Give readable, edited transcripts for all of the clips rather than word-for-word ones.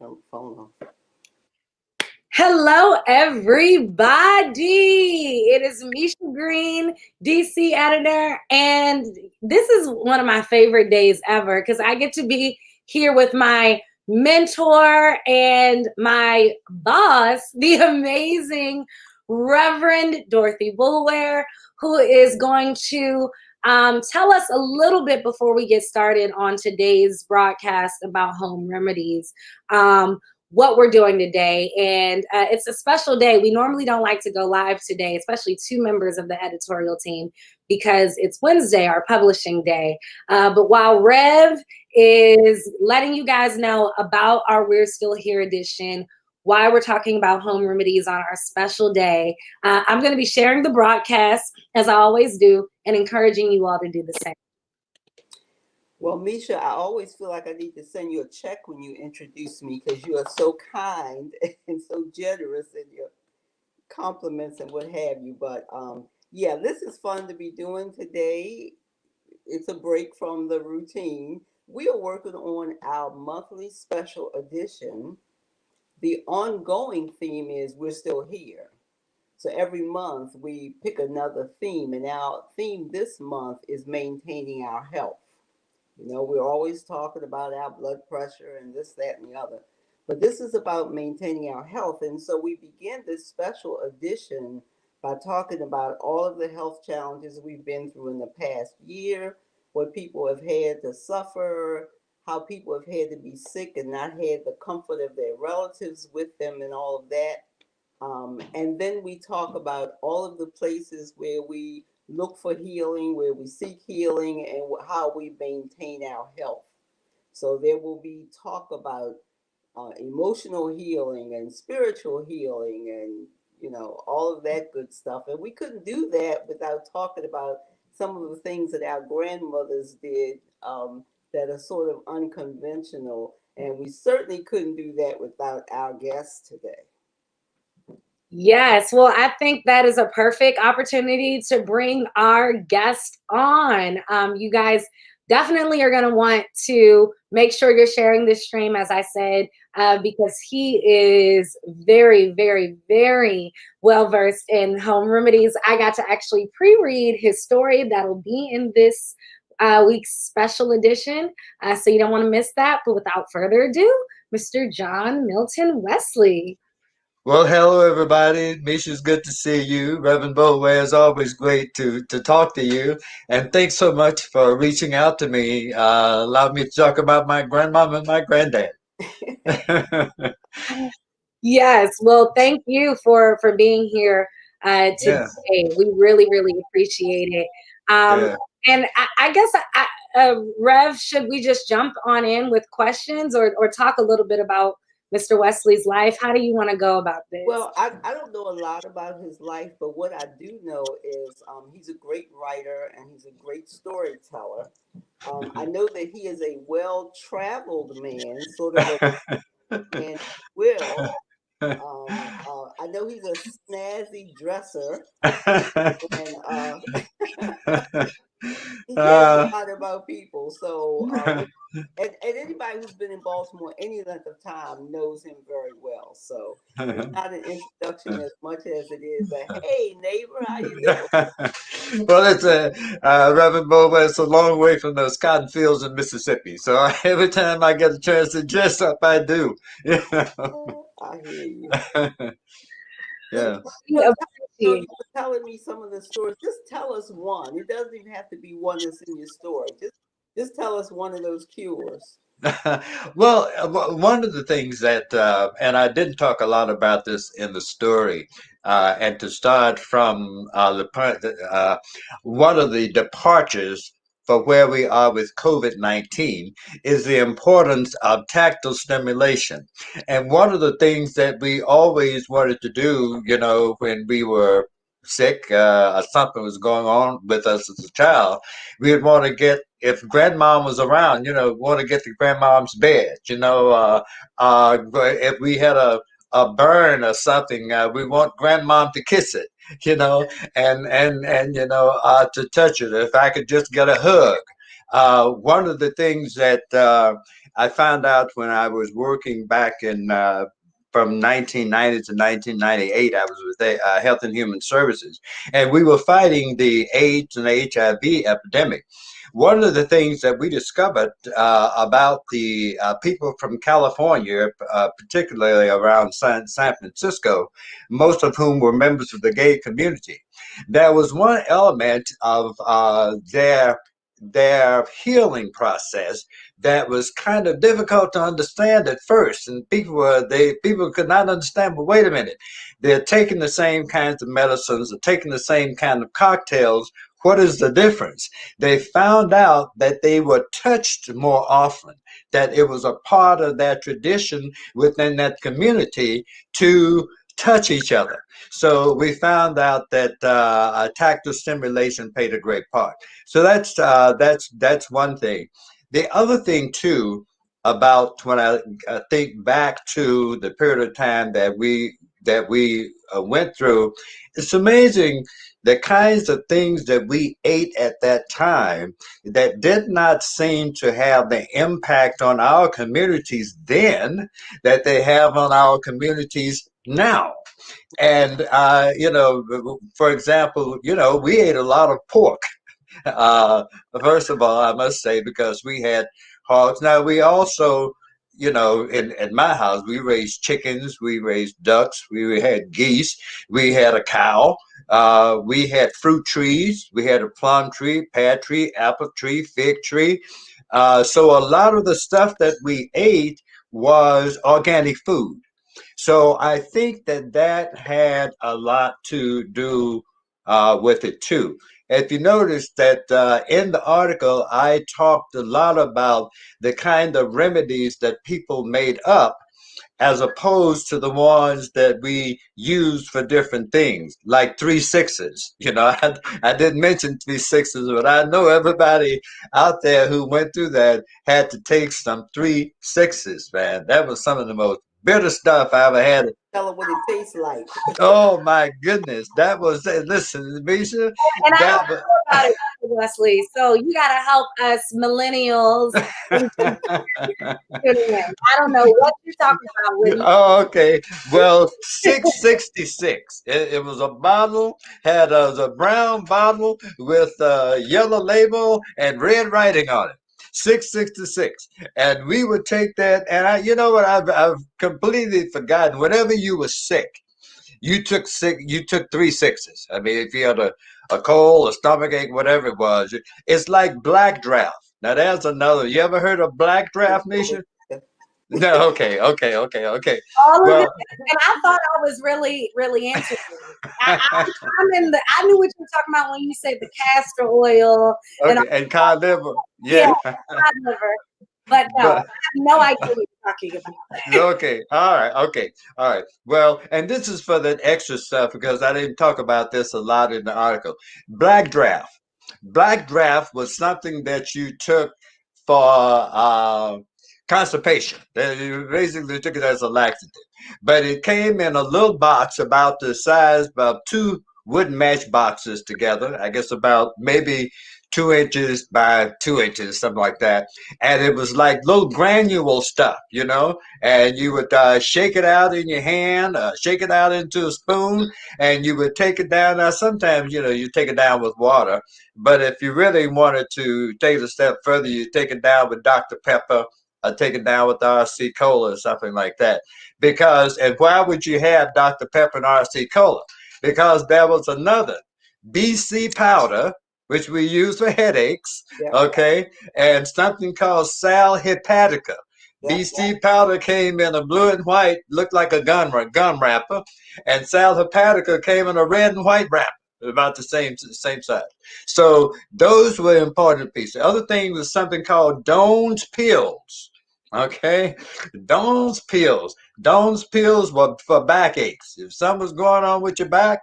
Phone off. Hello, everybody. It is Micha Green, DC editor, and this is one of my favorite days ever because I get to be here with my mentor and my boss, the amazing Reverend Dorothy Boulware, who is going to tell us a little bit before we get started on today's broadcast about home remedies. What we're doing today. And it's a special day. We normally don't like to go live today, especially two members of the editorial team, because it's Wednesday, our publishing day. But while Rev is letting you guys know about our We're Still Here edition, why we're talking about home remedies on our special day, I'm going to be sharing the broadcast, as I always do, and encouraging you all to do the same. Well, Micha, I always feel like I need to send you a check when you introduce me because you are so kind and so generous in your compliments and what have you. But yeah, this is fun to be doing today. It's a break from the routine. We are working on our monthly special edition. The ongoing theme is We're Still Here. So every month we pick another theme, and our theme this month is maintaining our health. You know, we're always talking about our blood pressure and this, that, and the other. But this is about maintaining our health. And so we begin this special edition by talking about all of the health challenges we've been through in the past year, what people have had to suffer, how people have had to be sick and not had the comfort of their relatives with them and all of that. And then we talk about all of the places where we look for healing, where we seek healing, and how we maintain our health. So there will be talk about emotional healing and spiritual healing and, you know, all of that good stuff. And we couldn't do that without talking about some of the things that our grandmothers did that are sort of unconventional. And we certainly couldn't do that without our guests today. Yes, well, I think that is a perfect opportunity to bring our guest on. You guys definitely are going to want to make sure you're sharing this stream, as I said, because he is very, very, very well versed in home remedies. I got to actually pre-read his story that'll be in this week's special edition, so you don't want to miss that. But without further ado, Mr. John Milton Wesley. Well, hello, everybody. Misha's good to see you. Reverend Boulware, it's always great to talk to you. And thanks so much for reaching out to me. Allowed me to talk about my grandmom and my granddad. Yes, well, thank you for being here today. Yeah. We really, really appreciate it. Yeah. And I guess, Rev, should we just jump on in with questions or talk a little bit about Mr. Wesley's life? How do you want to go about this? Well, I don't know a lot about his life, but what I do know is he's a great writer and he's a great storyteller. I know that he is a well-traveled man, sort of a man will. I know he's a snazzy dresser, and he cares a lot about people. So, and anybody who's been in Baltimore any length of time knows him very well. So it's not an introduction as much as it is a, hey, neighbor, how you doing? Well, it's Reverend Boba. It's a long way from those cotton fields in Mississippi. So every time I get a chance to dress up, I do. You know? I hear you. Yeah. You're telling me some of the stories. Just tell us one. It doesn't even have to be one that's in your story. Just tell us one of those cures. Well, one of the things that, and I didn't talk a lot about this in the story, and to start from one of the departures for where we are with COVID-19 is the importance of tactile stimulation. And one of the things that we always wanted to do, you know, when we were sick or something was going on with us as a child, we would want to get, if grandmom was around, you know, want to get the grandmom's bed, you know, if we had a burn or something, we want grandmom to kiss it, you know, and you know, to touch it. If I could just get a hug. One of the things that I found out when I was working back in from 1990 to 1998. I was with Health and Human Services, and we were fighting the AIDS and HIV epidemic. One of the things that we discovered about the people from California, particularly around San Francisco, most of whom were members of the gay community, there was one element of their healing process that was kind of difficult to understand at first, and people could not understand. But wait a minute, they're taking the same kinds of medicines, they're taking the same kind of cocktails. What is the difference? They found out that they were touched more often, that it was a part of their tradition within that community to touch each other. So we found out that tactile stimulation played a great part. So that's one thing. The other thing too about when I think back to the period of time that we went through, it's amazing the kinds of things that we ate at that time that did not seem to have the impact on our communities then that they have on our communities now. And for example, we ate a lot of pork. Uh, First of all, I must say, because we had hogs. Now, we also, in my house, we raised chickens, we raised ducks, we had geese, we had a cow, we had fruit trees, we had a plum tree, pear tree, apple tree, fig tree. So a lot of the stuff that we ate was organic food. So I think that that had a lot to do with it too. If you notice that in the article, I talked a lot about the kind of remedies that people made up as opposed to the ones that we use for different things, like 3 6s. I didn't mention 3 6s, but I know everybody out there who went through that had to take some 3 6s, man. That was some of the most bitter stuff I ever had. Tell them what it tastes like. Oh my goodness, that was listen, Misha, And I don't that know about it, Wesley. So you got to help us millennials. I don't know what you're talking about, Whitney. Oh, okay. Well, 666. It was a bottle, was a brown bottle with a yellow label and red writing on it. 666. And we would take that, and you know what? I've completely forgotten. Whenever you were sick, you took 3 6s. I mean, if you had a cold, a stomach ache, whatever it was, it's like black draft. Now, there's another. You ever heard of black draft, Misha? No, okay. All of it, Well, and I thought I was really, really into it. I knew what you were talking about when you said the castor oil and okay, and cod liver, yeah, yeah. cod liver. But no, I But have no idea what you're talking about. okay, all right, okay, all right. Well, and this is for the extra stuff because I didn't talk about this a lot in the article. Black draft. Black draft was something that you took for constipation. You basically took it as a laxative, but it came in a little box about the size of two wooden match boxes together. I guess about maybe 2 inches by 2 inches, something like that. And it was like little granule stuff, and you would shake it out in your hand, shake it out into a spoon, and you would take it down. Now, sometimes, you take it down with water, but if you really wanted to take it a step further, you take it down with Dr. Pepper, take it down with RC Cola or something like that. And why would you have Dr. Pepper and RC Cola? Because there was another BC powder, which we use for headaches, Yeah, okay, and something called Sal Hepatica. yeah. BC powder came in a blue and white, looked like a gum wrapper, and Sal Hepatica came in a red and white wrapper, about the same size. So those were important pieces. The other thing was something called Doan's pills. Okay, Doan's pills. Doan's pills were for backaches. If something was going on with your back,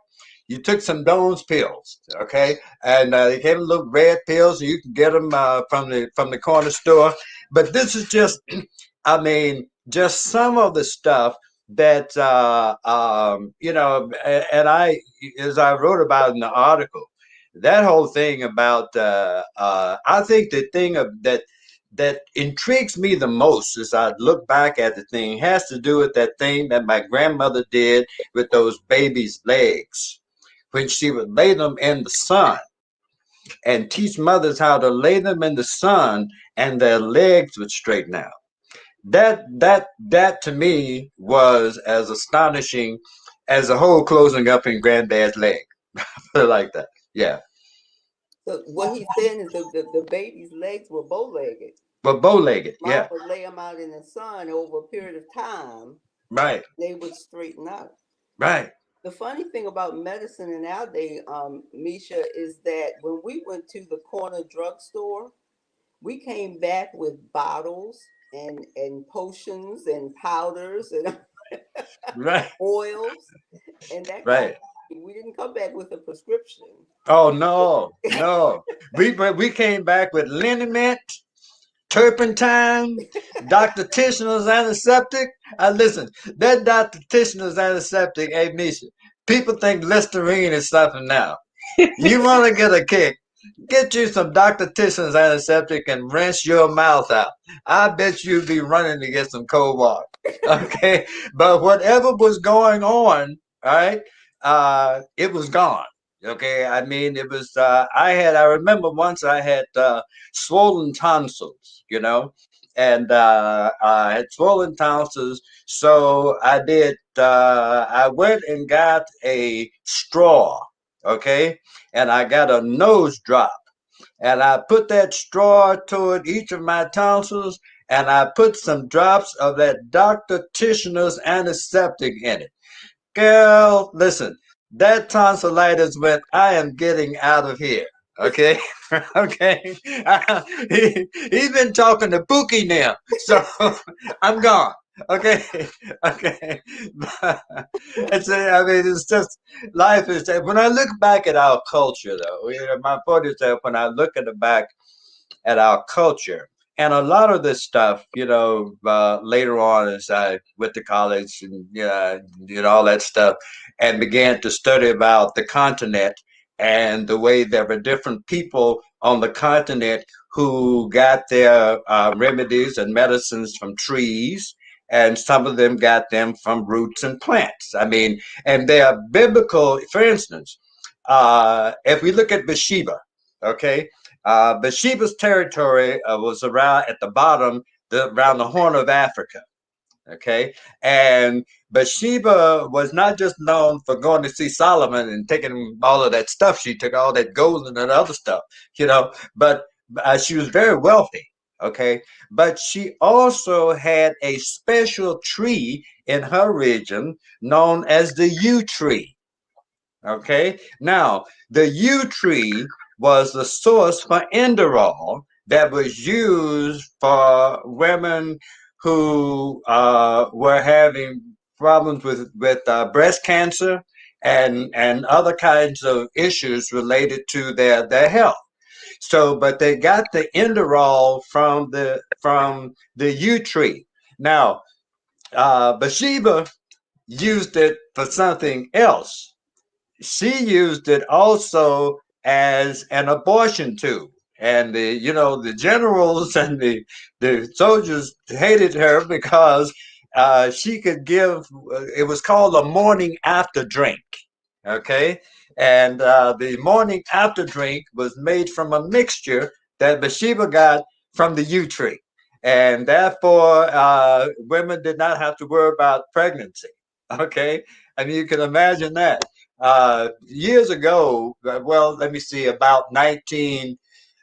you took some Doan's pills. Okay, and they came in little red pills. You can get them from the corner store. But this is just, I mean, just some of the stuff that and as I wrote about in the article, that whole thing about I think the thing of that that intrigues me the most as I look back at the thing has to do with that thing that my grandmother did with those babies' legs when she would lay them in the sun and teach mothers how to lay them in the sun and their legs would straighten out. That to me was as astonishing as the whole closing up in granddad's leg. Like that. Yeah. So what he's saying is the baby's legs were bow-legged. But bow-legged, Mom yeah. would lay them out in the sun over a period of time. Right. They would straighten out. Right. The funny thing about medicine in our day, Misha, is that when we went to the corner drugstore, we came back with bottles and potions and powders and Right. oils and that kind Right. of thing. We didn't come back with a prescription. Oh no, no. We came back with liniment, turpentine, Dr. Tishner's antiseptic. Listen, that Dr. Tishner's antiseptic, hey Misha, people think Listerine is something now. You want to get a kick? Get you some Dr. Tishner's antiseptic and rinse your mouth out. I bet you'd be running to get some cold water. Okay, but whatever was going on, all right, it was gone. Okay, I mean, it was. I remember once I had swollen tonsils, and I had swollen tonsils. So I did. I went and got a straw. Okay, and I got a nose drop, and I put that straw toward each of my tonsils, and I put some drops of that Dr. Tishner's antiseptic in it. Girl, listen, that tonsillitis went, I am getting out of here. Okay, okay. He's been talking to Pookie now, so I'm gone. Okay, okay. I mean, it's just life is. When I look back at our culture, though, my point is that when I look at the back at our culture. And a lot of this stuff, later on as I went to college and did all that stuff and began to study about the continent and the way there were different people on the continent who got their remedies and medicines from trees. And some of them got them from roots and plants. I mean, and they are biblical. For instance, if we look at Bathsheba, okay, Bathsheba's territory was around at the bottom, around the Horn of Africa. Okay, and Bathsheba was not just known for going to see Solomon and taking all of that stuff. She took all that gold and that other stuff, but she was very wealthy. Okay, but she also had a special tree in her region known as the yew tree. Okay, now the yew tree was the source for Enderol that was used for women who were having problems with breast cancer and other kinds of issues related to their health. So, but they got the Enderol from the yew tree. Now, Bathsheba used it for something else. She used it also as an abortion tool. And the generals and the soldiers hated her because she could give. It was called a morning after drink. Okay, and the morning after drink was made from a mixture that Bathsheba got from the yew tree, and therefore women did not have to worry about pregnancy. Okay, I mean you can imagine that. Years ago, well, let me see, about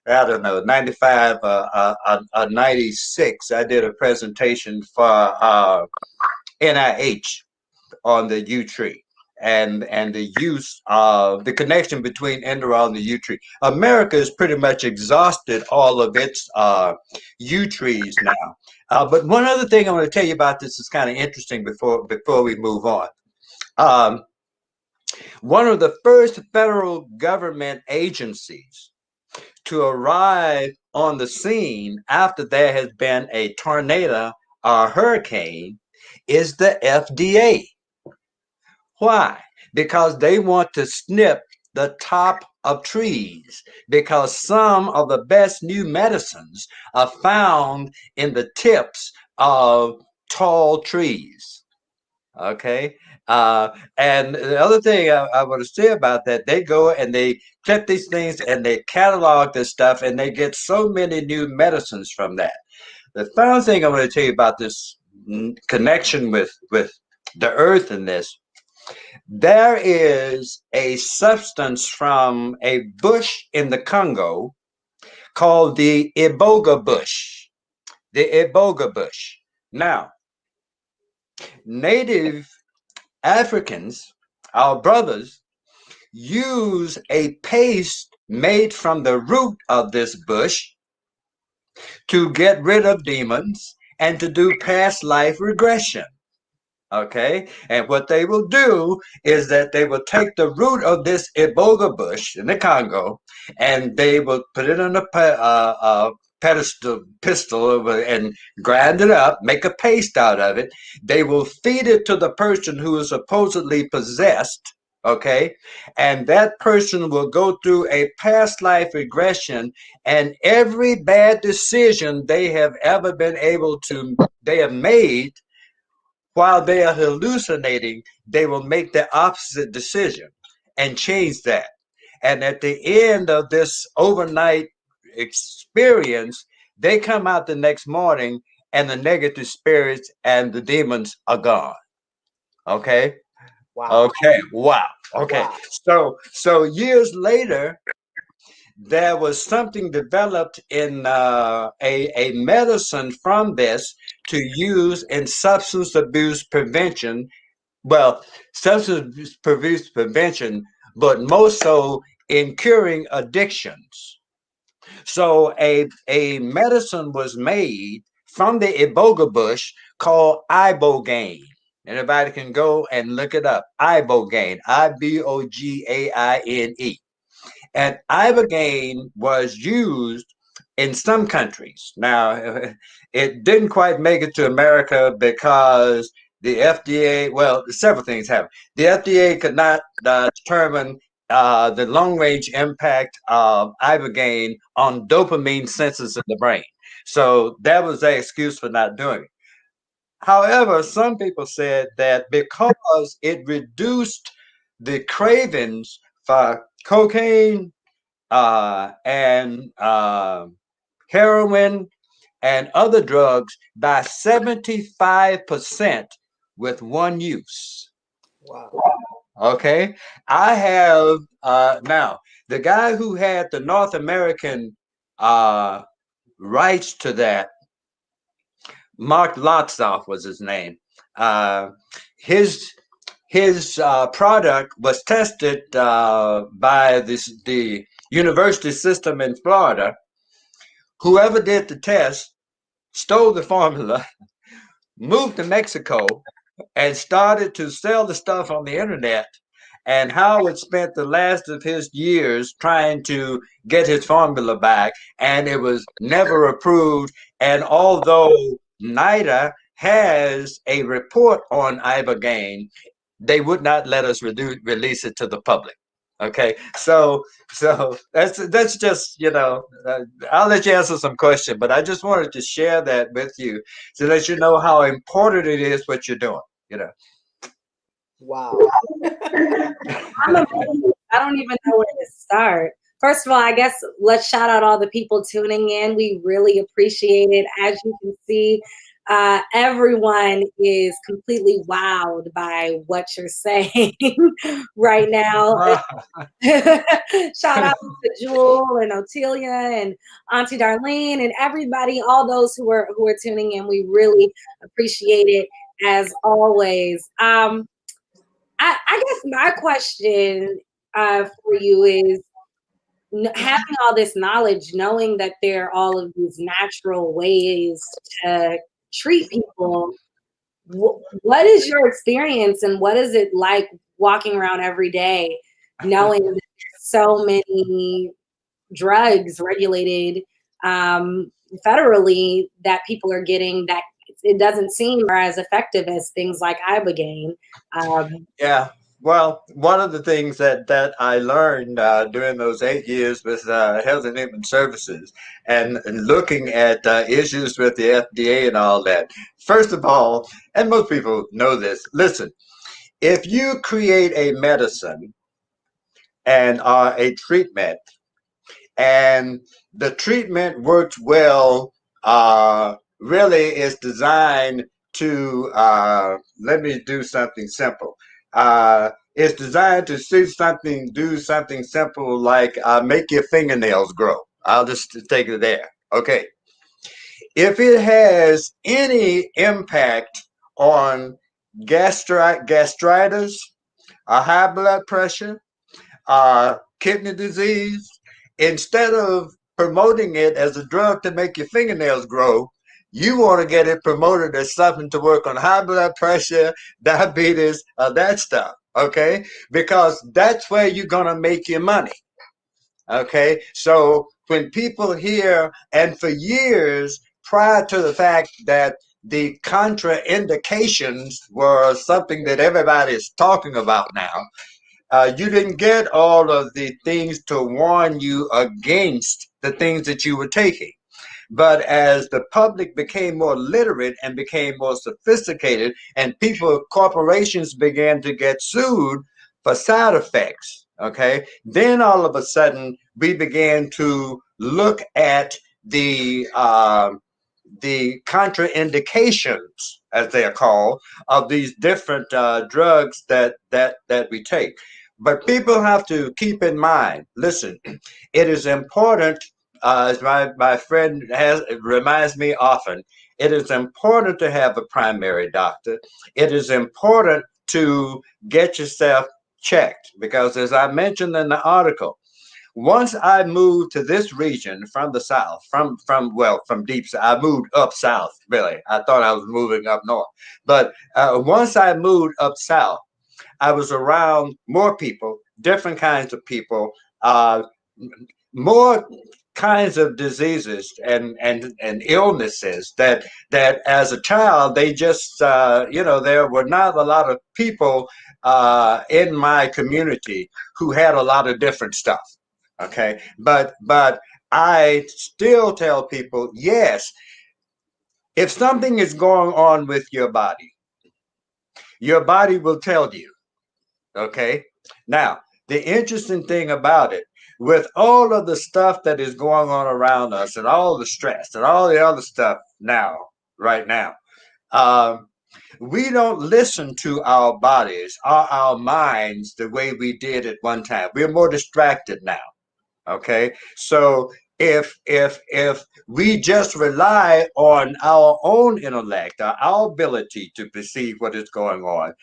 I don't know, 95 or 96, I did a presentation for NIH on the yew tree and the use of the connection between Enderol and the yew tree. America has pretty much exhausted all of its yew trees now. But one other thing I want to tell you about this is kind of interesting before we move on. One of the first federal government agencies to arrive on the scene after there has been a tornado or hurricane is the FDA. Why? Because they want to snip the top of trees, because some of the best new medicines are found in the tips of tall trees. Okay. And the other thing I want to say about that, they go and they clip these things and they catalog this stuff, and they get so many new medicines from that. The final thing I want to tell you about this connection with the earth in this, there is a substance from a bush in the Congo called the iboga bush. The iboga bush. Now, native Africans, our brothers, use a paste made from the root of this bush to get rid of demons and to do past life regression. Okay, and what they will do is that they will take the root of this iboga bush in the Congo, and they will put it on a pedestal pistol and grind it up, make a paste out of it. They will feed it to the person who is supposedly possessed. Okay, and that person will go through a past life regression, and every bad decision they have ever been able to, they have made while they are hallucinating, they will make the opposite decision and change that. And at the end of this overnight experience, they come out the next morning and the negative spirits and the demons are gone. Okay. Wow. Okay. Wow. Okay. Wow. So years later, there was something developed in a medicine from this to use in substance abuse prevention. Well, substance abuse prevention, but more so in curing addictions. So a medicine was made from the iboga bush called ibogaine. Anybody can go and look it up. Ibogaine, Ibogaine. And ibogaine was used in some countries. Now, it didn't quite make it to America because the FDA, well, several things happened. The FDA could not determine the long range impact of ibogaine on dopamine senses in the brain. So that was their excuse for not doing it. However, some people said that because it reduced the cravings for cocaine, and heroin and other drugs by 75% with one use. Wow. Okay. I have now the guy who had the North American uh, rights to that, Mark Lotzoff was his name. Uh, his his product was tested by the university system in Florida. Whoever did the test stole the formula, moved to Mexico, and started to sell the stuff on the internet. And Howard spent the last of his years trying to get his formula back, and it was never approved. And although NIDA has a report on ibogaine, they would not let us release it to the public. Okay, so that's just I'll let you answer some question, but I just wanted to share that with you to let you know how important it is what you're doing. You know. Wow. I'm amazed. I don't even know where to start. First of all, I guess let's shout out all the people tuning in. We really appreciate it. As you can see, everyone is completely wowed by what you're saying right now. Shout out to Jewel and Otelia and Auntie Darlene and everybody, all those who are tuning in. We really appreciate it as always. I guess my question for you is, having all this knowledge, knowing that there are all of these natural ways to treat people, what is your experience and what is it like walking around every day knowing that there's so many drugs regulated federally that people are getting that it doesn't seem as effective as things like ibogaine? Yeah. Well, one of the things that I learned during those 8 years with Health and Human Services and looking at issues with the FDA and all that, first of all, and most people know this, listen, if you create a medicine and a treatment, and the treatment works well, really is designed to, let me do something simple. It's designed to do something simple like make your fingernails grow. I'll just take it there. Okay. If it has any impact on gastritis, high blood pressure, kidney disease, instead of promoting it as a drug to make your fingernails grow, you want to get it promoted as something to work on high blood pressure, diabetes, that stuff. Okay, because that's where you're gonna make your money. Okay, so when people hear, and for years prior to the fact that the contraindications were something that everybody is talking about now, you didn't get all of the things to warn you against the things that you were taking. But as the public became more literate and became more sophisticated, and corporations began to get sued for side effects, okay, then all of a sudden we began to look at the uh, the contraindications, as they are called, of these different drugs that we take. But people have to keep in mind. Listen, it is important. As my friend reminds me often, it is important to have a primary doctor. It is important to get yourself checked because, as I mentioned in the article, once I moved to this region from the south, from deep south, I moved up south. Really, I thought I was moving up north, but once I moved up south, I was around more people, different kinds of people, uh, more kinds of diseases and illnesses that as a child they just there were not a lot of people in my community who had a lot of different stuff. Okay, but I still tell people, yes, if something is going on with your body will tell you. Okay, now the interesting thing about it, with all of the stuff that is going on around us and all the stress and all the other stuff now, right now, um, we don't listen to our bodies or our minds the way we did at one time. We're more distracted now. Okay, so if we just rely on our own intellect, our ability to perceive what is going on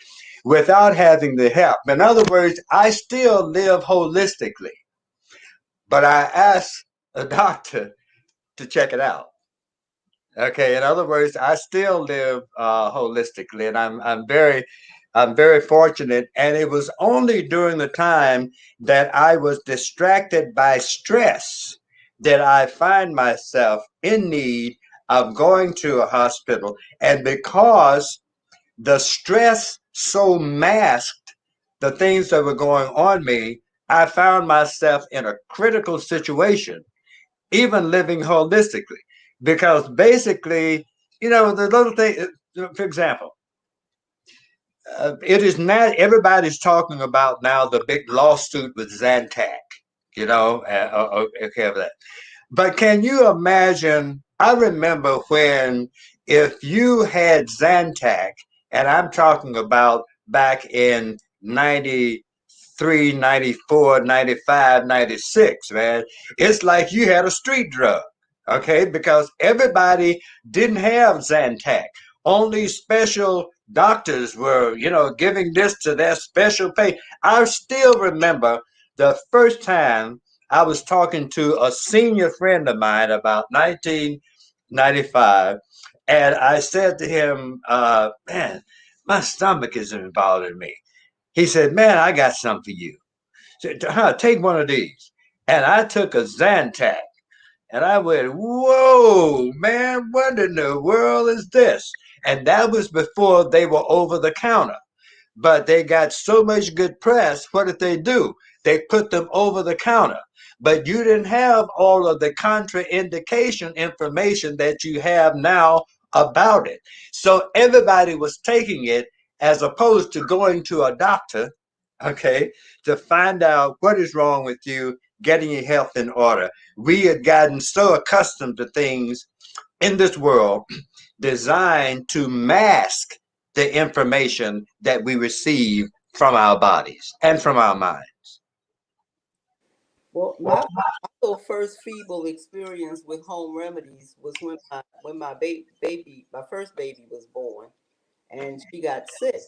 without having the help, in other words, I still live holistically, but I ask a doctor to check it out. Okay, in other words, I still live holistically, and I'm very fortunate. And it was only during the time that I was distracted by stress that I find myself in need of going to a hospital. And because the stress so masked the things that were going on me, I found myself in a critical situation even living holistically. Because basically, the little thing, for example, it is not everybody's talking about now the big lawsuit with Zantac, okay, that. But can you imagine? I remember when if you had Zantac, and I'm talking about back in 93, 94, 95, 96, man, it's like you had a street drug, okay? Because everybody didn't have Zantac. Only special doctors were, giving this to their special pay. I still remember the first time I was talking to a senior friend of mine about 1995, and I said to him, man, my stomach isn't bothering me. He said, man, I got something for you. Said, take one of these. And I took a Zantac, and I went, whoa, man, what in the world is this? And that was before they were over the counter. but they got so much good press. What did they do? They put them over the counter. But you didn't have all of the contraindication information that you have now about it. So everybody was taking it as opposed to going to a doctor, okay, to find out what is wrong with you, getting your health in order. We had gotten so accustomed to things in this world designed to mask the information that we receive from our bodies and from our minds. Well, my little first feeble experience with home remedies was when my first baby was born, and she got sick.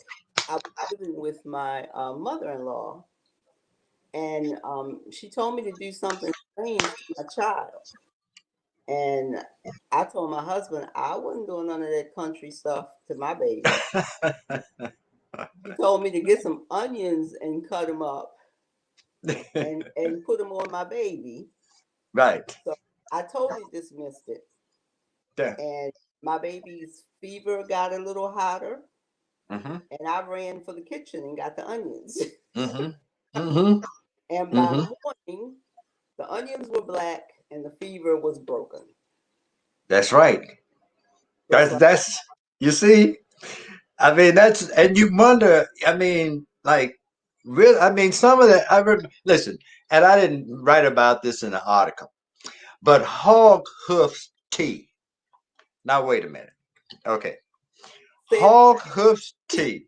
I was living with my mother-in-law, and she told me to do something strange to my child. And I told my husband I wasn't doing none of that country stuff to my baby. She told me to get some onions and cut them up and put them on my baby. Right. So I totally dismissed it. Yeah. And my baby's fever got a little hotter, Mm-hmm. and I ran for the kitchen and got the onions. Mm-hmm. Mm-hmm. And by Mm-hmm. morning, the onions were black and the fever was broken. That's right. Just like, That's you see, I mean that's and you wonder, I mean, like real I mean some of that listen, and I didn't write about this in the article, but hog hoof tea. Now wait a minute. Okay. said, Hog hoof tea.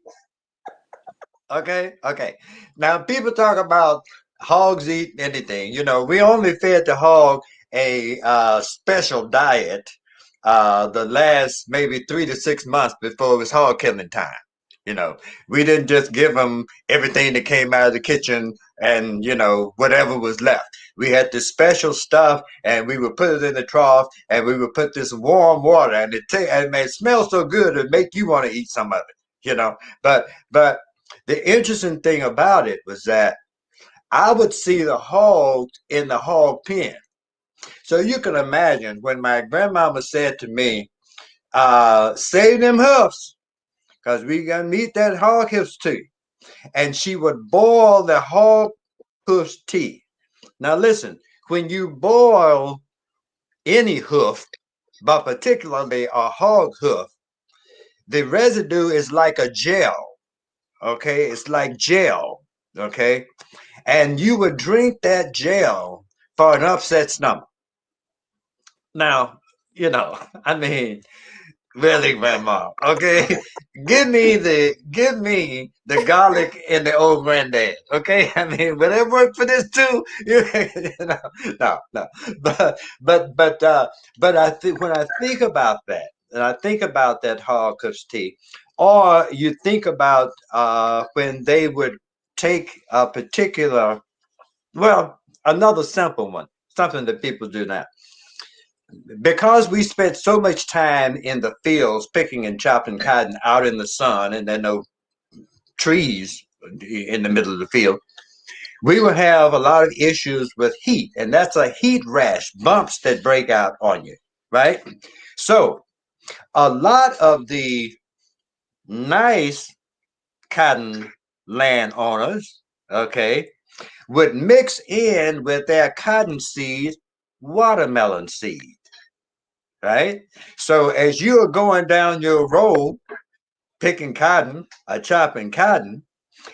Okay, okay. Now people talk about hogs eat anything. You know, we only fed the hog a special diet the last maybe 3 to 6 months before it was hog killing time. You know, we didn't just give them everything that came out of the kitchen and whatever was left. We had this special stuff, and we would put it in the trough, and we would put this warm water, and and it smells so good it make you want to eat some of it. You know, but the interesting thing about it was that I would see the hog in the hog pen. So you can imagine when my grandmama said to me, save them hoofs, because we gonna eat that hog hoofs tea. And she would boil the hog hoofs tea. Now listen, when you boil any hoof, but particularly a hog hoof, the residue is like a gel. Okay, it's like gel. Okay, and you would drink that gel for an upset stomach. Now, I mean, really, grandma. Okay, give me the garlic and the old granddad. Okay, I mean, will it work for this too? No. But I think when I think about that, and I think about that Holocaust tea, or you think about when they would take a particular, well, another simple one, something that people do now because we spent so much time in the fields picking and chopping cotton out in the sun and there are no trees in the middle of the field, we will have a lot of issues with heat, and that's a heat rash, bumps that break out on you, right? So a lot of the nice cotton landowners, okay, would mix in with their cotton seed watermelon seed, right? So as you are going down your road picking cotton or chopping cotton,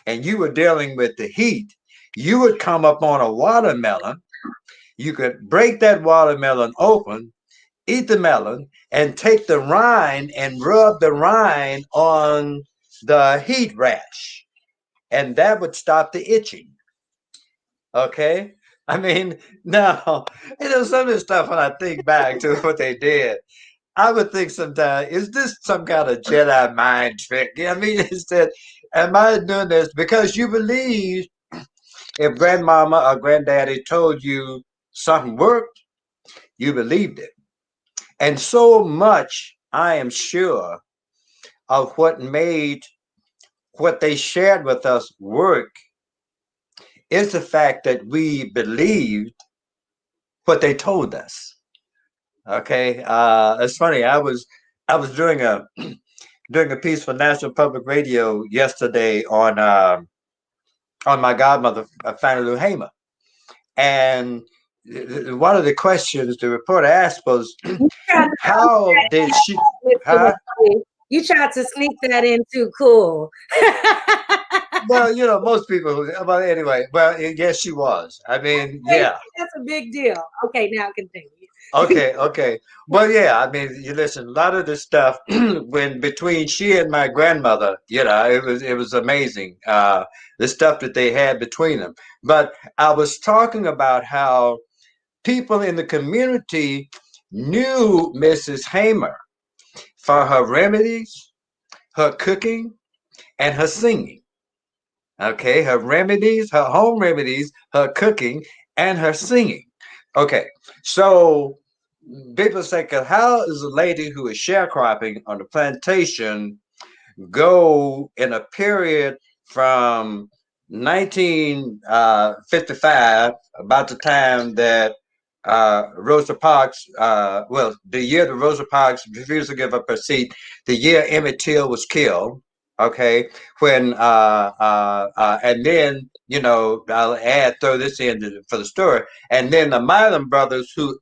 and you were dealing with the heat, you would come up on a watermelon. You could break that watermelon open, eat the melon, and take the rind and rub the rind on the heat rash, and that would stop the itching. Okay. I mean, now, some of the stuff when I think back to what they did, I would think sometimes, is this some kind of Jedi mind trick? I mean, is that, am I doing this because you believe if grandmama or granddaddy told you something worked, you believed it. And so much, I am sure, of what made what they shared with us work is the fact that we believed what they told us. Okay, it's funny. I was doing doing a piece for National Public Radio yesterday on my godmother, Fannie Lou Hamer. And one of the questions the reporter asked was, You tried to how did she, Mr. huh? Wesley. You tried to sneak that in too cool. Well, most people, well, anyway, well, yes, she was. I mean, yeah. That's a big deal. Okay, now continue. Okay. Well, yeah, I mean, you listen, a lot of this stuff when between she and my grandmother, it was amazing. The stuff that they had between them. But I was talking about how people in the community knew Mrs. Hamer for her remedies, her cooking, and her singing. Okay, her remedies, her home remedies, her cooking, and her singing. Okay, so people say, how is a lady who is sharecropping on the plantation go in a period from 1955, about the time that Rosa Parks, the year that Rosa Parks refused to give up her seat, the year Emmett Till was killed. Okay, when and then I'll throw this in for the story, and then the Milam brothers who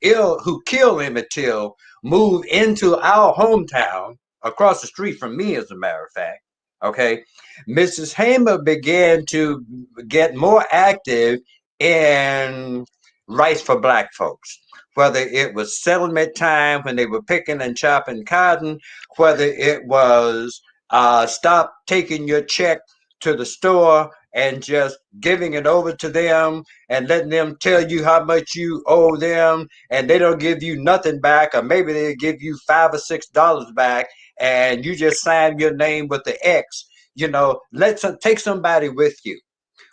killed Emmett Till moved into our hometown across the street from me, as a matter of fact. Okay, Mrs. Hamer began to get more active in rights for black folks, whether it was settlement time when they were picking and chopping cotton, whether it was stop taking your check to the store and just giving it over to them and letting them tell you how much you owe them, and they don't give you nothing back, or maybe they give you $5 or $6 back, and you just sign your name with the X. Take somebody with you.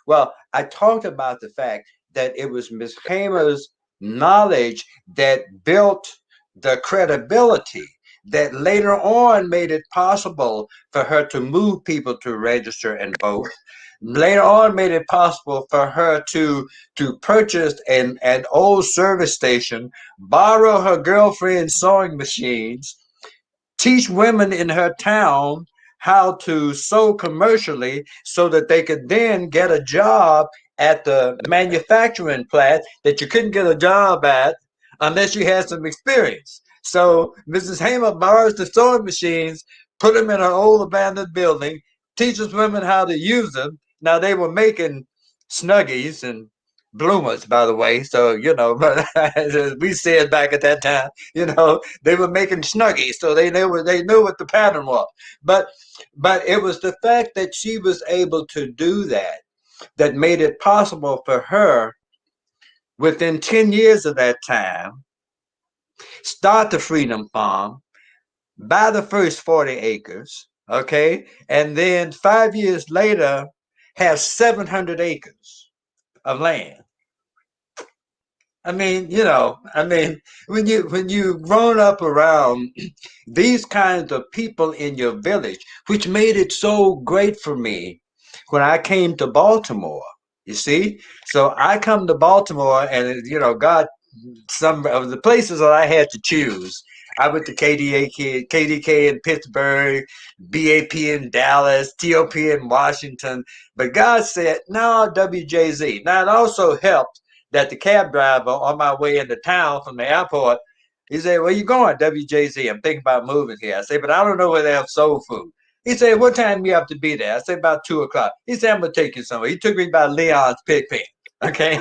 Well, I talked about the fact that it was Miss Hamer's knowledge that built the credibility that later on made it possible for her to move people to register and vote. Later on made it possible for her to purchase an old service station, borrow her girlfriend's sewing machines, teach women in her town how to sew commercially so that they could then get a job at the manufacturing plant that you couldn't get a job at unless you had some experience. So Mrs. Hamer borrows the sewing machines, put them in her old abandoned building, teaches women how to use them. Now they were making Snuggies and bloomers, by the way. So, as we said back at that time, they were making Snuggies. So they knew what the pattern was. But it was the fact that she was able to do that made it possible for her, within 10 years of that time, start the Freedom Farm, buy the first 40 acres, okay? And then 5 years later, have 700 acres of land. I mean, when you grown up around these kinds of people in your village, which made it so great for me when I came to Baltimore. You see, so I come to Baltimore, and God, some of the places that I had to choose. I went to KDK in Pittsburgh, BAP in Dallas, TOP in Washington. But God said, no, WJZ. Now, it also helped that the cab driver on my way into town from the airport, he said, where you going, WJZ? I'm thinking about moving here. I said, but I don't know where they have soul food. He said, what time you have to be there? I said, about 2 o'clock. He said, I'm going to take you somewhere. He took me by Leon's Pig Pen. Okay.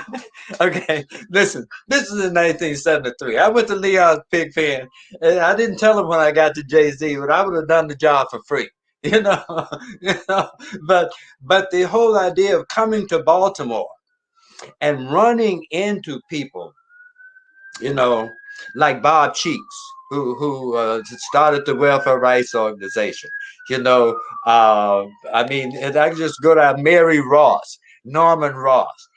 Okay. Listen, this is in 1973. I went to Leon's Pig Pen, and I didn't tell him when I got to Jay-Z, but I would have done the job for free. you know, you know. But the whole idea of coming to Baltimore and running into people, like Bob Cheeks, who started the Welfare Rights Organization. I mean, and I can just go down Mary Ross, Norman Ross,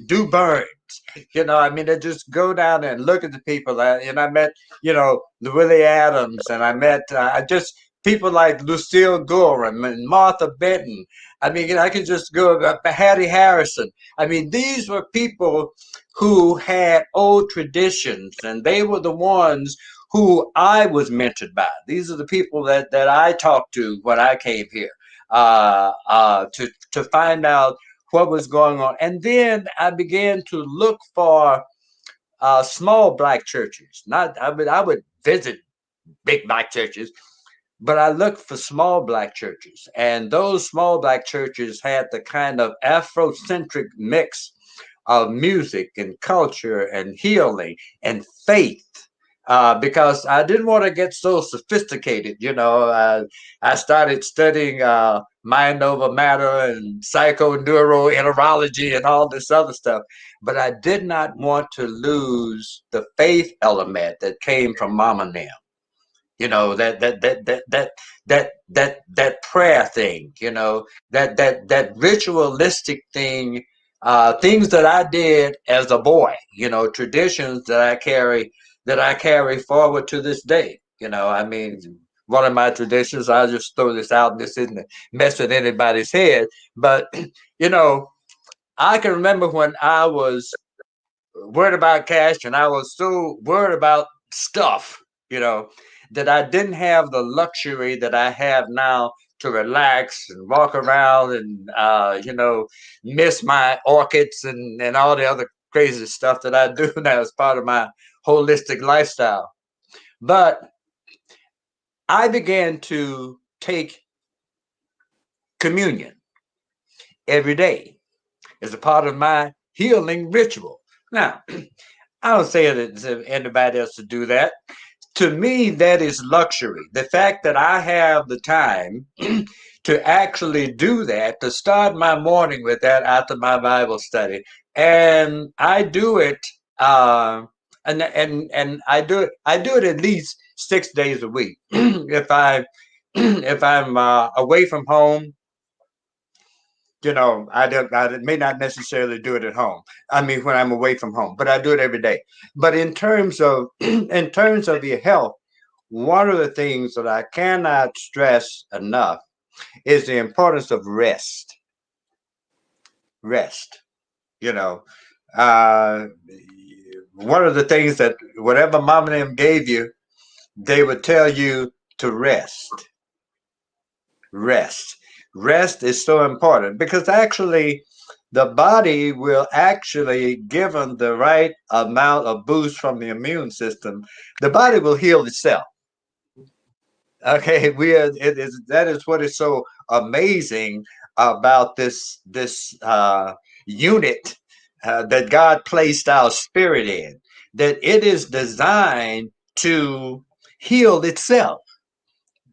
Du Burns. I mean, I just go down there and look at the people. And I met, the Willie Adams, and I met just people like Lucille Gorham and Martha Benton. I mean, I can just go Hattie Harrison. I mean, these were people who had old traditions, and they were the ones who I was mentored by. These are the people that I talked to when I came here to find out what was going on. And then I began to look for small black churches. Not, I would visit big black churches, but I looked for small black churches, and those small black churches had the kind of Afrocentric mix of music and culture and healing and faith. Because I didn't want to get so sophisticated, I started studying mind over matter and psychoneuroenterology and all this other stuff, but I did not want to lose the faith element that came from Mama and them. That prayer thing, that ritualistic thing, things that I did as a boy, traditions that I carry forward to this day. I mean, one of my traditions, I'll just throw this out, this isn't mess with anybody's head, but I can remember when I was worried about cash and I was so worried about stuff, you know, that I didn't have the luxury that I have now to relax and walk around and, miss my orchids and all the other crazy stuff that I do now as part of my holistic lifestyle. But I began to take communion every day as a part of my healing ritual. Now, I don't say that anybody else to do that. To me, that is luxury. The fact that I have the time to actually do that, to start my morning with that after my Bible study, and I do it, and I do it at least 6 days a week. If I'm away from home, I may not necessarily do it at home. I mean, when I'm away from home, but I do it every day. But in terms of in terms of your health, one of the things that I cannot stress enough is the importance of rest. Rest. You know, uh, one of the things that whatever mom and them gave you, they would tell you to rest. Rest. Rest is so important because actually the body will actually, given the right amount of boost from the immune system, the body will heal itself. Okay, that is what is so amazing about this unit that God placed our spirit in, that it is designed to heal itself.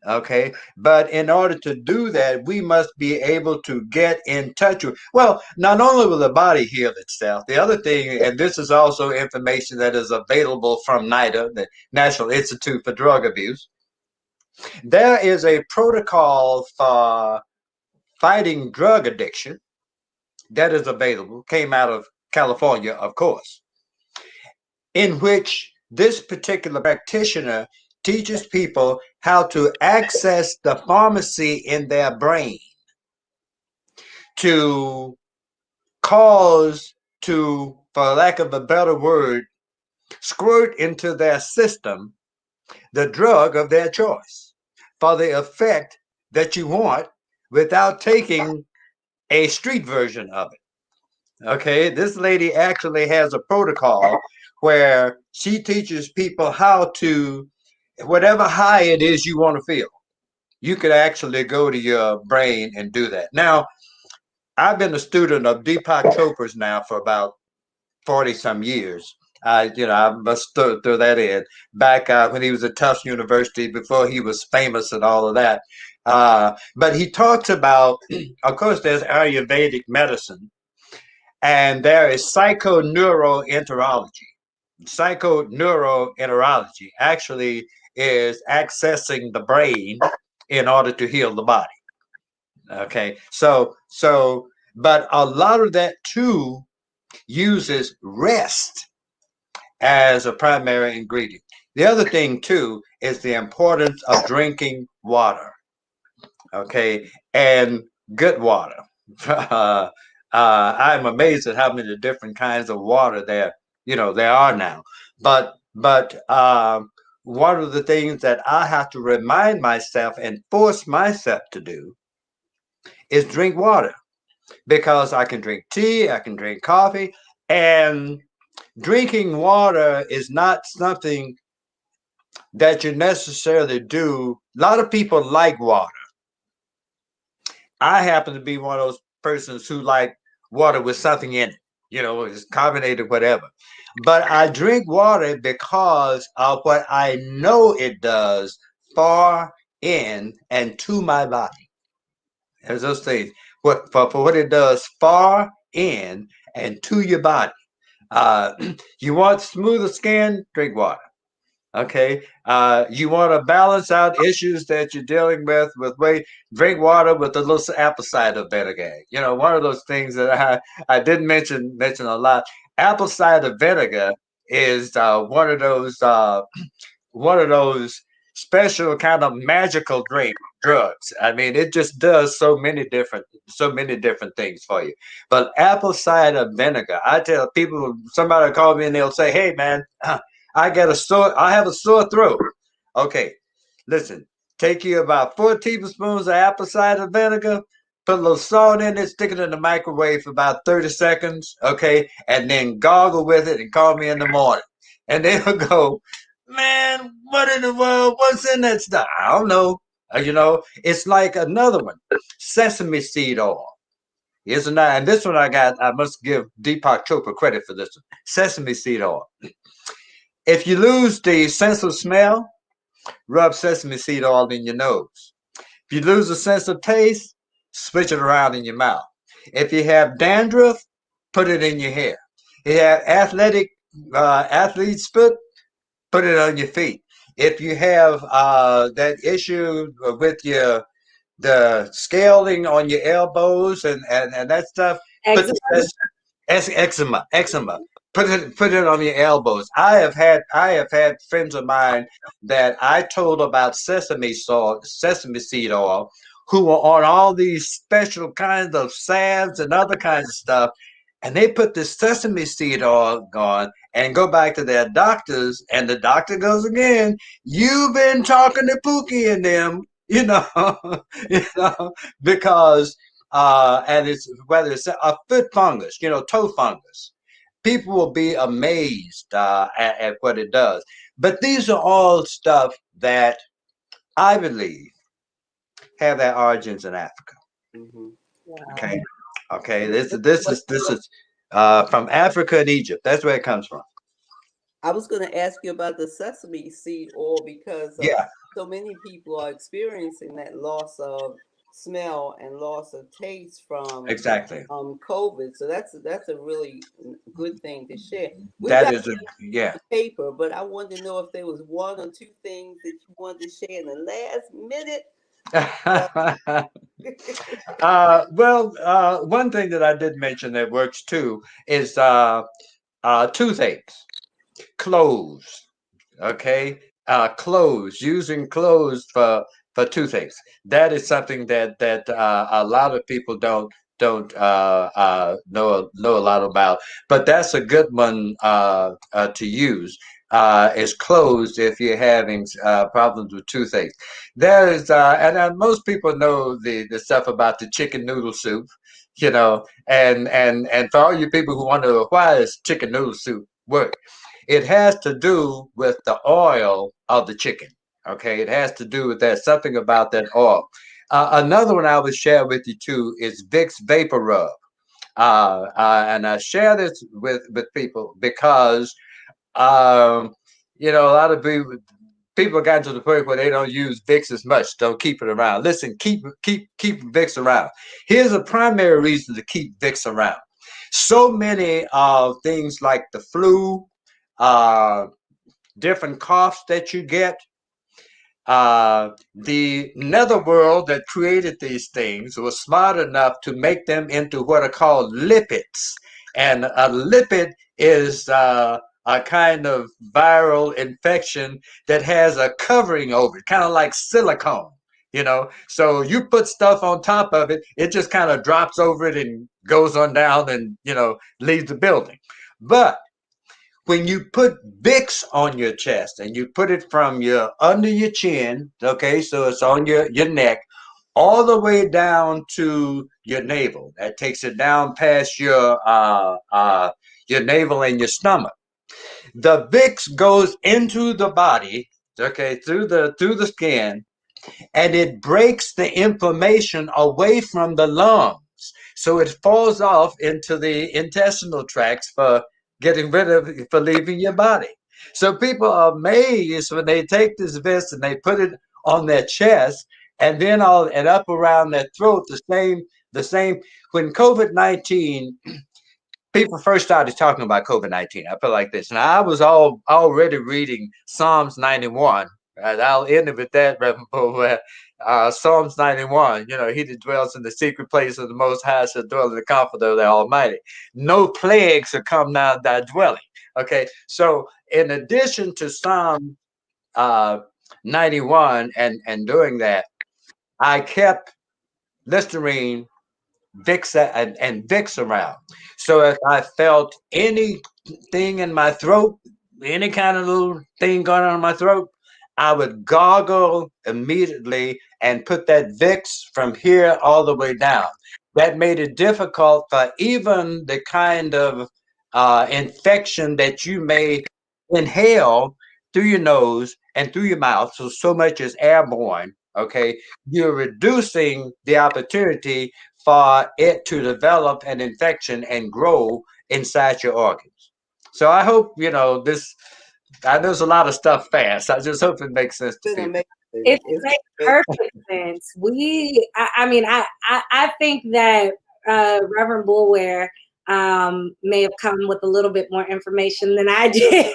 Okay, but in order to do that, we must be able to get in touch with. Well, not only will the body heal itself, the other thing, and this is also information that is available from NIDA, the National Institute for Drug Abuse. There is a protocol for fighting drug addiction that is available, came out of California, of course, in which this particular practitioner teaches people how to access the pharmacy in their brain to cause, to, for lack of a better word, squirt into their system the drug of their choice for the effect that you want without taking a street version of it. Okay, this lady actually has a protocol where she teaches people how to, whatever high it is you want to feel, you could actually go to your brain and do that. Now, I've been a student of Deepak Chopra's now for about 40 some years. I must throw that in. Back when he was at Tufts University, before he was famous and all of that. But he talks about, of course, there's Ayurvedic medicine, and there is psychoneuroenterology. Psychoneuroenterology actually is accessing the brain in order to heal the body. Okay, but a lot of that too uses rest as a primary ingredient. The other thing too is the importance of drinking water. Okay, and good water. I'm amazed at how many different kinds of water there are now. But one of the things that I have to remind myself and force myself to do is drink water, because I can drink tea, I can drink coffee, and drinking water is not something that you necessarily do. A lot of people like water. I happen to be one of those persons who like water with something in it, it's carbonated, whatever. But I drink water because of what I know it does far in and to my body. There's those things. For what it does far in and to your body. Uh, you want smoother skin? Drink water. Okay. You want to balance out issues that you're dealing with weight? Drink water with a little apple cider vinegar. One of those things that I didn't mention a lot. Apple cider vinegar is one of those special kind of magical drugs. I mean, it just does so many different things for you. But apple cider vinegar, I tell people, somebody will call me and they'll say, "Hey, man, I have a sore throat." Okay, listen, take you about 4 tablespoons of apple cider vinegar. Put a little salt in it, stick it in the microwave for about 30 seconds, okay, and then gargle with it and call me in the morning. And they'll go, "Man, what in the world? What's in that stuff?" I don't know. It's like another one, sesame seed oil. Here's another, and this one I must give Deepak Chopra credit for this one. Sesame seed oil. If you lose the sense of smell, rub sesame seed oil in your nose. If you lose the sense of taste, switch it around in your mouth. If you have dandruff, put it in your hair. If you have athlete's foot, put it on your feet. If you have that issue with the scaling on your elbows and that stuff, put Eczema. the eczema. Put it on your elbows. I have had friends of mine that I told about sesame seed oil, who were on all these special kinds of salves and other kinds of stuff, and they put this sesame seed oil on and go back to their doctors, and the doctor goes again, "You've been talking to Pookie and them," you know, because and it's whether it's a foot fungus, toe fungus. People will be amazed at what it does. But these are all stuff that I believe have their origins in Africa. Mm-hmm. Wow. Okay, okay. This is from Africa and Egypt. That's where it comes from. I was going to ask you about the sesame seed oil because Yeah, so many people are experiencing that loss of smell and loss of taste from exactly. COVID. So that's a really good thing to share. We've That got is a yeah. paper, but I wanted to know if there was one or two things that you wanted to share in the last minute. One thing that I did mention that works too is toothaches, clothes. Okay, clothes, using clothes for toothaches. That is something that a lot of people don't know a lot about. But that's a good one to use. Is clothes if you're having problems with toothaches. There is, and most people know the stuff about the chicken noodle soup, and for all you people who wonder why does chicken noodle soup work, it has to do with the oil of the chicken. Okay, it has to do with that, something about that oil. Another one I would share with you too is Vicks Vapor Rub. And I share this with people because, um, a lot of people got to the point where they don't use Vicks as much, don't keep it around. Listen, keep Vicks around. Here's a primary reason to keep Vicks around. So many of things like the flu, uh, different coughs that you get. The netherworld that created these things was smart enough to make them into what are called lipids. And a lipid is a kind of viral infection that has a covering over it, kind of like silicone. So you put stuff on top of it, it just kind of drops over it and goes on down and leaves the building. But when you put Vicks on your chest and you put it from your under your chin, okay, so it's on your neck, all the way down to your navel. That takes it down past your navel and your stomach. The Vicks goes into the body, okay, through the skin, and it breaks the inflammation away from the lungs. So it falls off into the intestinal tracts for getting rid of, for leaving your body. So people are amazed when they take this vest and they put it on their chest and then all and up around their throat, the same when COVID-19 people first started talking about COVID-19. I felt like this. Now, I was already reading Psalms 91. Right? I'll end it with that, Reverend Boulware. Psalms 91, he that dwells in the secret place of the Most High shall dwell in the comfort of the Almighty. No plague shall come nigh thy dwelling. Okay, so in addition to Psalm 91 and doing that, I kept Listerine Vicks and Vicks around. So if I felt anything in my throat, any kind of little thing going on in my throat, I would gargle immediately and put that Vicks from here all the way down. That made it difficult for even the kind of infection that you may inhale through your nose and through your mouth. So much is airborne. Okay, you're reducing the opportunity for it to develop an infection and grow inside your organs. So I hope this. I know there's a lot of stuff fast. I just hope it makes sense to It's been people. amazing. It makes perfect sense. I think that Reverend Boulware may have come with a little bit more information than I did.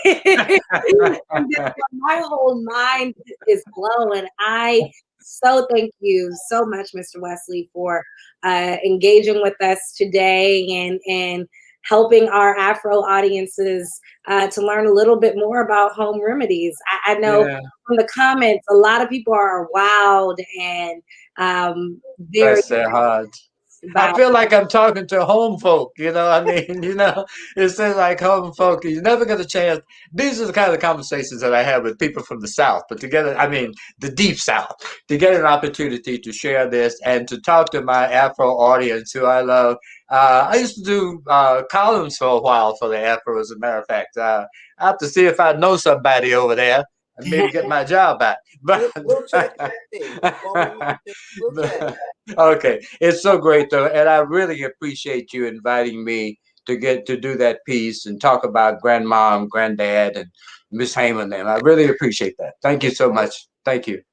My whole mind is blown. I so thank you so much, Mr. Wesley, for engaging with us today and helping our Afro audiences to learn a little bit more about home remedies. I know from the comments, a lot of people are wowed and very. Bless their hearts. I feel like I'm talking to home folk, I mean, it says like home folk. You never get a chance. These are the kind of conversations that I have with people from the South, but together, I mean, the deep South, to get an opportunity to share this and to talk to my Afro audience who I love. I used to do columns for a while for the Afro, as a matter of fact. I have to see if I know somebody over there and maybe get my job back. But We'll check everything. We'll check. Okay, it's so great though, and I really appreciate you inviting me to get to do that piece and talk about grandmom, granddad, and Miss Heyman. And I really appreciate that. Thank you so much. Thank you.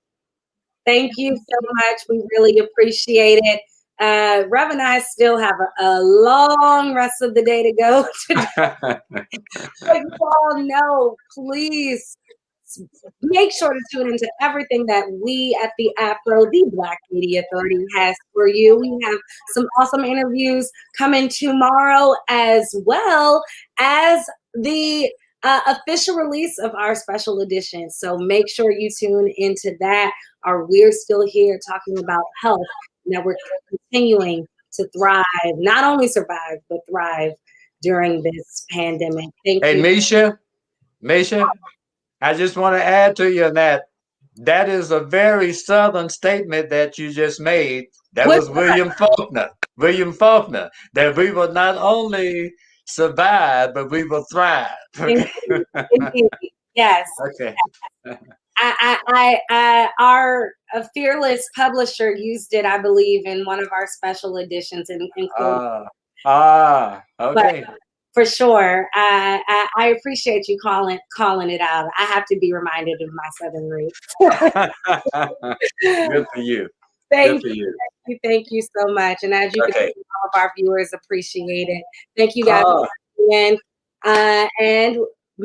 Thank you so much. We really appreciate it. Rev and I still have a long rest of the day to go. But you all know, please make sure to tune into everything that we at the AFRO, the Black Media Authority, has for you. We have some awesome interviews coming tomorrow, as well as the official release of our special edition. So make sure you tune into that. We're still here talking about health, and that we're continuing to thrive, not only survive, but thrive during this pandemic. Thank you. Hey, Micha, I just want to add to you that is a very Southern statement that you just made. That was William Faulkner. That we will not only survive, but we will thrive. Indeed. Yes. Okay. Our fearless publisher used it, I believe, in one of our special editions, including. Okay. But for sure, I appreciate you calling it out. I have to be reminded of my Southern roots. Good for you. Thank you so much. And as you can see, all of our viewers appreciate it. Thank you guys again. And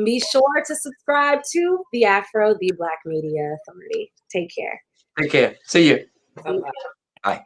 be sure to subscribe to the AFRO, the Black Media Authority. Take care. See you. Bye-bye. Bye.